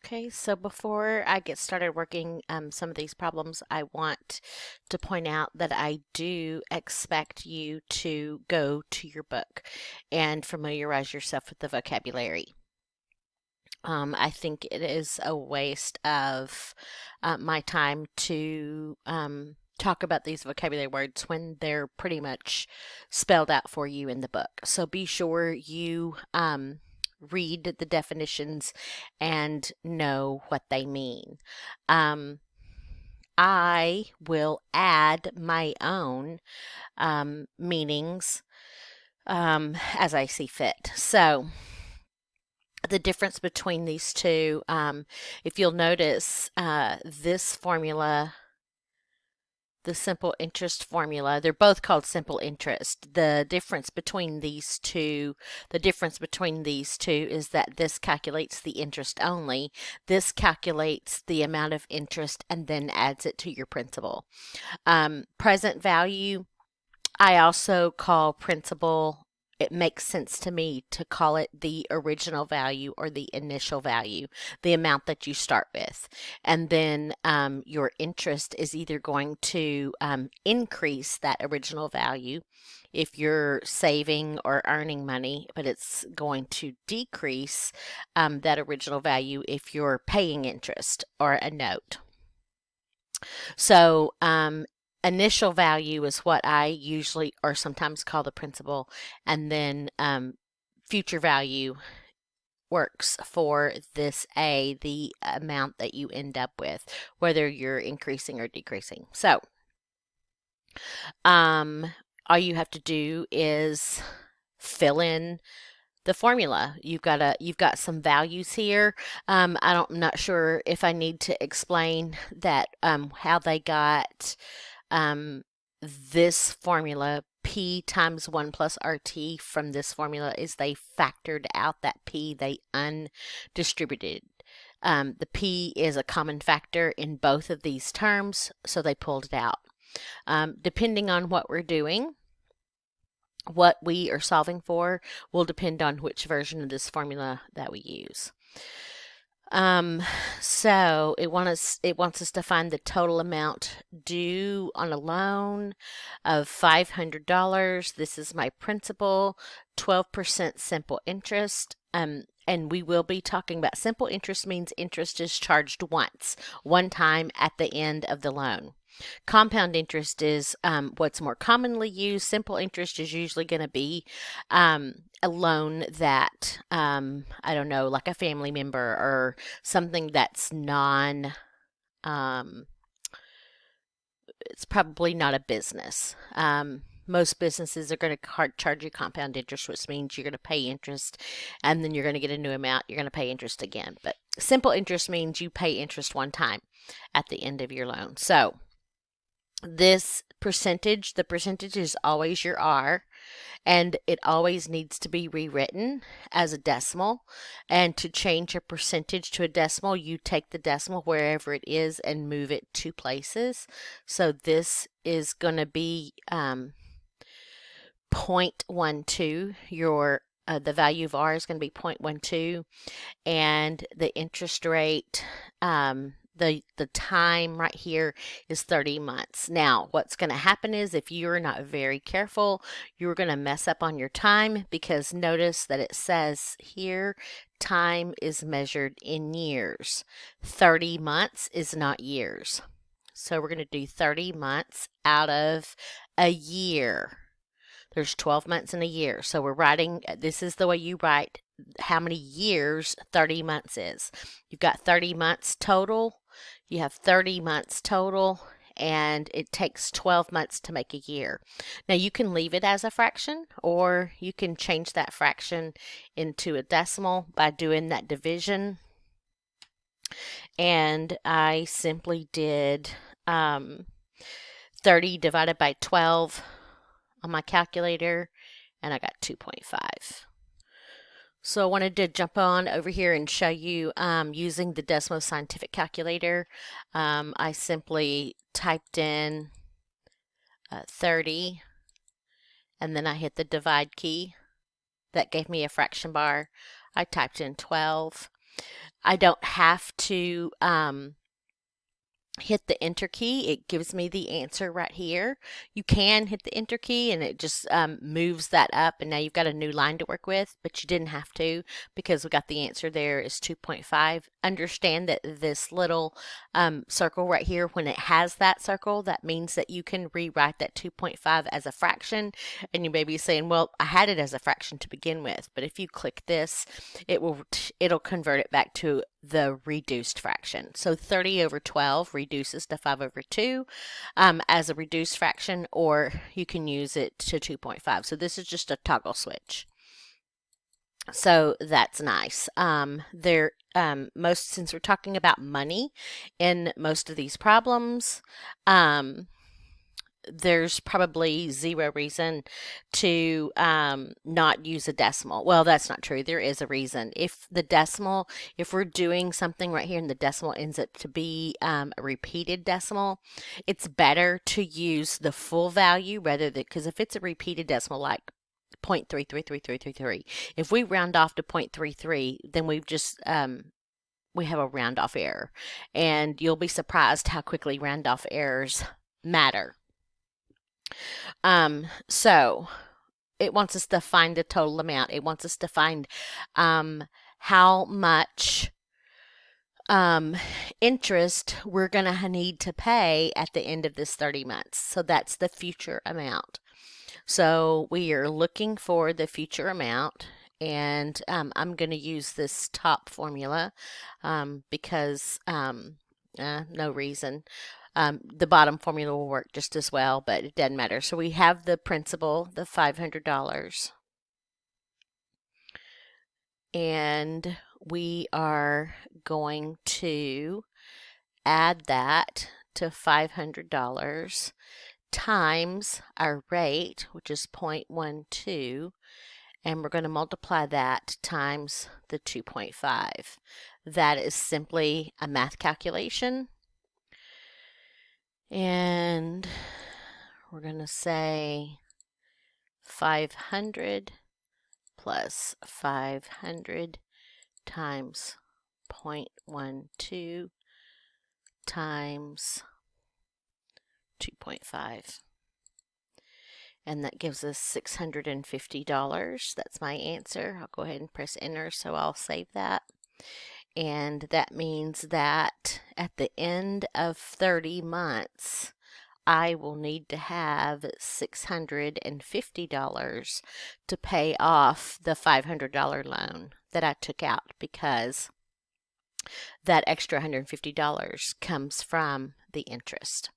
Okay, so before I get started working some of these problems, I want to point out that I do expect you to go to your book and familiarize yourself with the vocabulary. I think it is a waste of my time to talk about these vocabulary words when they're pretty much spelled out for you in the book. So be sure you read the definitions and know what they mean. Um, I will add my own meanings as I see fit. So, the difference between these two, if you'll notice, this formula, the simple interest formula, they're both called simple interest. The difference between these two is that this calculates the interest only. This calculates the amount of interest and then adds it to your principal. Present value, I also call principal. It makes sense to me to call it the original value or the initial value, the amount that you start with. And then your interest is either going to increase that original value if you're saving or earning money, but it's going to decrease that original value if you're paying interest or a note. So, initial value is what I usually or sometimes call the principal, and then future value works for this A, the amount that you end up with, whether you're increasing or decreasing. So, all you have to do is fill in the formula. You've got some values here. I'm not sure if I need to explain that how they got this formula. P times 1 plus RT from this formula is they factored out that P, they undistributed. The P is a common factor in both of these terms, so they pulled it out. Depending on what we're doing, what we are solving for will depend on which version of this formula that we use. So it wants us to find the total amount due on a loan of $500. This is my principal, 12% simple interest. And we will be talking about simple interest means interest is charged once, one time at the end of the loan. Compound interest is what's more commonly used. Simple interest is usually going to be a loan that, I don't know, like a family member or something that's it's probably not a business. Most businesses are going to charge you compound interest, which means you're going to pay interest and then you're going to get a new amount. You're going to pay interest again. But simple interest means you pay interest one time at the end of your loan. So, this percentage, the percentage is always your R, and it always needs to be rewritten as a decimal. And to change a percentage to a decimal, you take the decimal wherever it is and move it 2 places. So this is going to be 0.12. The value of R is going to be 0.12, and the interest rate, the time right here is 30 months. Now, what's going to happen is if you're not very careful, you're going to mess up on your time, because notice that it says here time is measured in years. 30 months is not years. So we're going to do 30 months out of a year. There's 12 months in a year. So we're writing, this is the way you write how many years 30 months is. You've got 30 months total. You have 30 months total, and it takes 12 months to make a year. Now you can leave it as a fraction, or you can change that fraction into a decimal by doing that division. And I simply did 30 divided by 12 on my calculator, and I got 2.5. So I wanted to jump on over here and show you using the Desmo Scientific Calculator. I simply typed in 30, and then I hit the divide key. That gave me a fraction bar. I typed in 12. I don't have to hit the enter key. It gives me the answer right here. You can hit the enter key and it just moves that up, and now you've got a new line to work with, but you didn't have to because we got the answer there is 2.5. Understand that this little circle right here, when it has that circle, that means that you can rewrite that 2.5 as a fraction, and you may be saying, well, I had it as a fraction to begin with, but if you click this, it'll convert it back to the reduced fraction. So 30 over 12 reduces to 5 over 2 as a reduced fraction, or you can use it to 2.5. So this is just a toggle switch. So that's nice. Since we're talking about money in most of these problems, there's probably zero reason to not use a decimal. Well, that's not true. There is a reason. If we're doing something right here and the decimal ends up to be a repeated decimal, it's better to use the full value rather than, because if it's a repeated decimal like 0.333333, if we round off to 0.33, then we have a round off error, and you'll be surprised how quickly round off errors matter. So it wants us to find the total amount. It wants us to find how much interest we're going to need to pay at the end of this 30 months. So that's the future amount. So we are looking for the future amount, and I'm going to use this top formula because no reason. The bottom formula will work just as well, but it doesn't matter. So we have the principal, the $500, and we are going to add that to $500 times our rate, which is 0.12, and we're going to multiply that times the 2.5. That is simply a math calculation. And we're going to say 500 plus 500 times 0.12 times 2.5. And that gives us $650. That's my answer. I'll go ahead and press enter, so I'll save that. And that means that at the end of 30 months, I will need to have $650 to pay off the $500 loan that I took out, because that extra $150 comes from the interest.